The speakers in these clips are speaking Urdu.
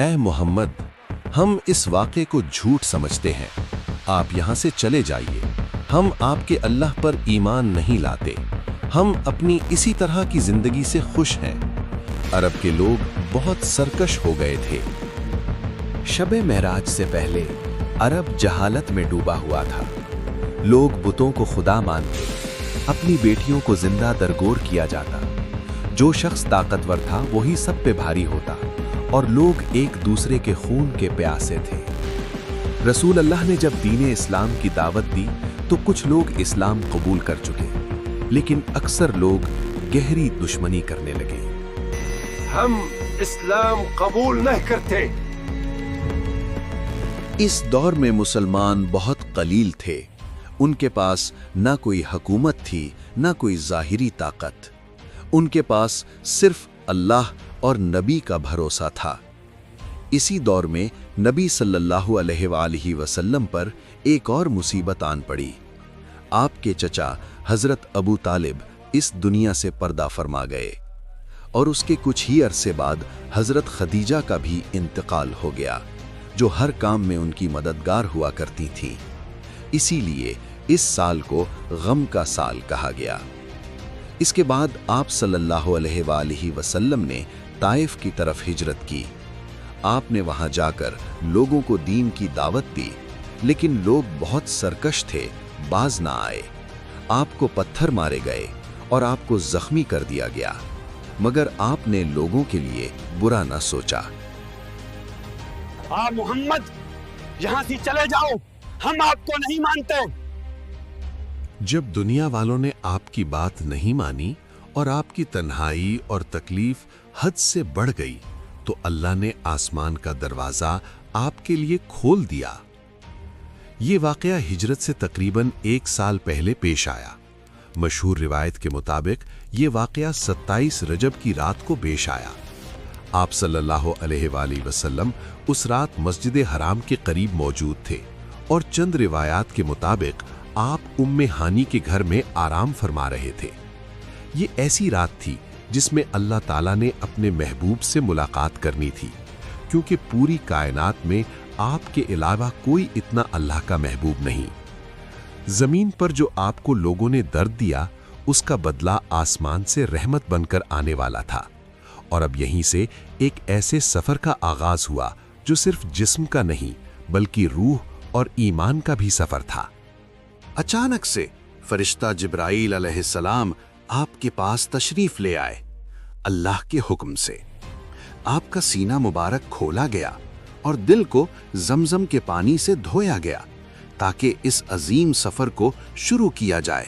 اے محمد، ہم اس واقعے کو جھوٹ سمجھتے ہیں، آپ یہاں سے چلے جائیے، ہم آپ کے اللہ پر ایمان نہیں لاتے، ہم اپنی اسی طرح کی زندگی سے خوش ہیں۔ عرب کے لوگ بہت سرکش ہو گئے تھے۔ شب معراج سے پہلے عرب جہالت میں ڈوبا ہوا تھا۔ لوگ بتوں کو خدا مانتے، اپنی بیٹیوں کو زندہ درگور کیا جاتا۔ جو شخص طاقتور تھا وہی سب پہ بھاری ہوتا، اور لوگ ایک دوسرے کے خون کے پیاسے تھے۔ رسول اللہ نے جب دین اسلام کی دعوت دی تو کچھ لوگ اسلام قبول کر چکے، لیکن اکثر لوگ گہری دشمنی کرنے لگے۔ ہم اسلام قبول نہیں کرتے۔ اس دور میں مسلمان بہت قلیل تھے۔ ان کے پاس نہ کوئی حکومت تھی، نہ کوئی ظاہری طاقت۔ ان کے پاس صرف اللہ اور نبی کا بھروسہ تھا۔ اسی دور میں نبی صلی اللہ علیہ وآلہ وسلم پر ایک اور مصیبت آن پڑی۔ آپ کے چچا حضرت ابو طالب اس دنیا سے پردہ فرما گئے، اور اس کے کچھ ہی عرصے بعد حضرت خدیجہ کا بھی انتقال ہو گیا، جو ہر کام میں ان کی مددگار ہوا کرتی تھیں۔ اسی لیے اس سال کو غم کا سال کہا گیا۔ اس کے بعد آپ صلی اللہ علیہ وآلہ وسلم نے طائف کی طرف ہجرت کی۔ آپ نے وہاں جا کر لوگوں کو دین کی دعوت دی، لیکن لوگ بہت سرکش تھے، باز نہ آئے۔ آپ کو پتھر مارے گئے اور آپ کو زخمی کر دیا گیا، مگر آپ نے لوگوں کے لیے برا نہ سوچا۔ محمد، یہاں سے چلے جاؤ، ہم آپ کو نہیں مانتے۔ جب دنیا والوں نے آپ کی بات نہیں مانی اور آپ کی تنہائی اور تکلیف حد سے بڑھ گئی تو اللہ نے آسمان کا دروازہ آپ کے لیے کھول دیا۔ یہ واقعہ ہجرت سے تقریباً 1 سال پہلے پیش آیا۔ مشہور روایت کے مطابق یہ واقعہ 27 رجب کی رات کو پیش آیا۔ آپ صلی اللہ علیہ وآلہ وسلم اس رات مسجد حرام کے قریب موجود تھے، اور چند روایات کے مطابق آپ ام ہانی کے گھر میں آرام فرما رہے تھے۔ یہ ایسی رات تھی جس میں اللہ تعالیٰ نے اپنے محبوب سے ملاقات کرنی تھی، کیونکہ پوری کائنات میں آپ کے علاوہ کوئی اتنا اللہ کا محبوب نہیں۔ زمین پر جو آپ کو لوگوں نے درد دیا، اس کا بدلہ آسمان سے رحمت بن کر آنے والا تھا، اور اب یہیں سے ایک ایسے سفر کا آغاز ہوا جو صرف جسم کا نہیں بلکہ روح اور ایمان کا بھی سفر تھا۔ اچانک سے فرشتہ جبرائیل علیہ السلام آپ کے پاس تشریف لے آئے۔ اللہ کے حکم سے آپ کا سینہ مبارک کھولا گیا اور دل کو زمزم کے پانی سے دھویا گیا، تاکہ اس عظیم سفر کو شروع کیا جائے۔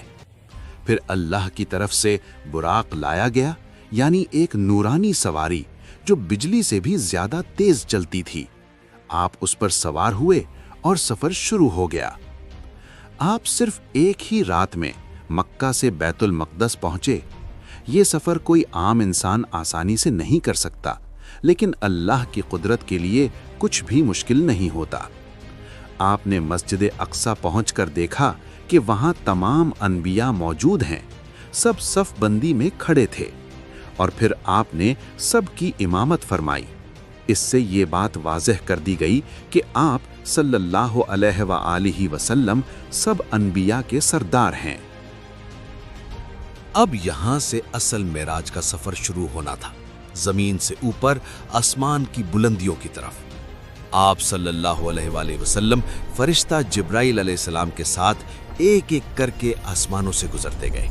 پھر اللہ کی طرف سے براق لایا گیا، یعنی ایک نورانی سواری جو بجلی سے بھی زیادہ تیز چلتی تھی۔ آپ اس پر سوار ہوئے اور سفر شروع ہو گیا۔ آپ صرف ایک ہی رات میں مکہ سے بیت المقدس پہنچے۔ یہ سفر کوئی عام انسان آسانی سے نہیں کر سکتا، لیکن اللہ کی قدرت کے لیے کچھ بھی مشکل نہیں ہوتا۔ آپ نے مسجد اقصی پہنچ کر دیکھا کہ وہاں تمام انبیاء موجود ہیں، سب صف بندی میں کھڑے تھے، اور پھر آپ نے سب کی امامت فرمائی۔ اس سے یہ بات واضح کر دی گئی کہ آپ صلی اللہ علیہ وآلہ وسلم سب انبیاء کے سردار ہیں۔ اب یہاں سے اصل معراج کا سفر شروع ہونا تھا، زمین سے اوپر آسمان کی بلندیوں کی طرف۔ آپ صلی اللہ علیہ وآلہ وسلم فرشتہ جبرائیل علیہ السلام کے ساتھ ایک ایک کر کے آسمانوں سے گزرتے گئے۔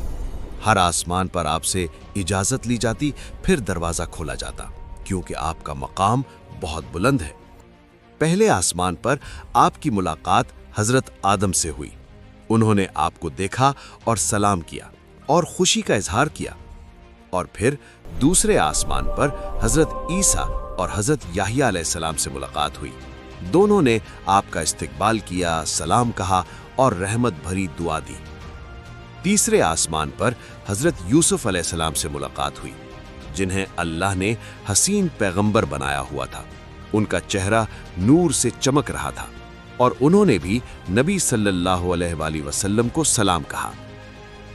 ہر آسمان پر آپ سے اجازت لی جاتی، پھر دروازہ کھولا جاتا، کیونکہ آپ کا مقام بہت بلند ہے۔ پہلے آسمان پر آپ کی ملاقات حضرت آدم سے ہوئی۔ انہوں نے آپ کو دیکھا اور سلام کیا اور خوشی کا اظہار کیا۔ اور پھر دوسرے آسمان پر حضرت عیسیٰ اور حضرت یحییٰ علیہ السلام سے ملاقات ہوئی۔ دونوں نے آپ کا استقبال کیا، سلام کہا اور رحمت بھری دعا دی۔ تیسرے آسمان پر حضرت یوسف علیہ السلام سے ملاقات ہوئی، جنہیں اللہ نے حسین پیغمبر بنایا ہوا تھا۔ ان کا چہرہ نور سے چمک رہا تھا، اور انہوں نے بھی نبی صلی اللہ علیہ وآلہ وسلم کو سلام کہا۔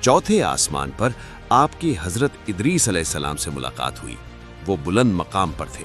چوتھے آسمان پر آپ کی حضرت ادریس علیہ السلام سے ملاقات ہوئی۔ وہ بلند مقام پر تھے،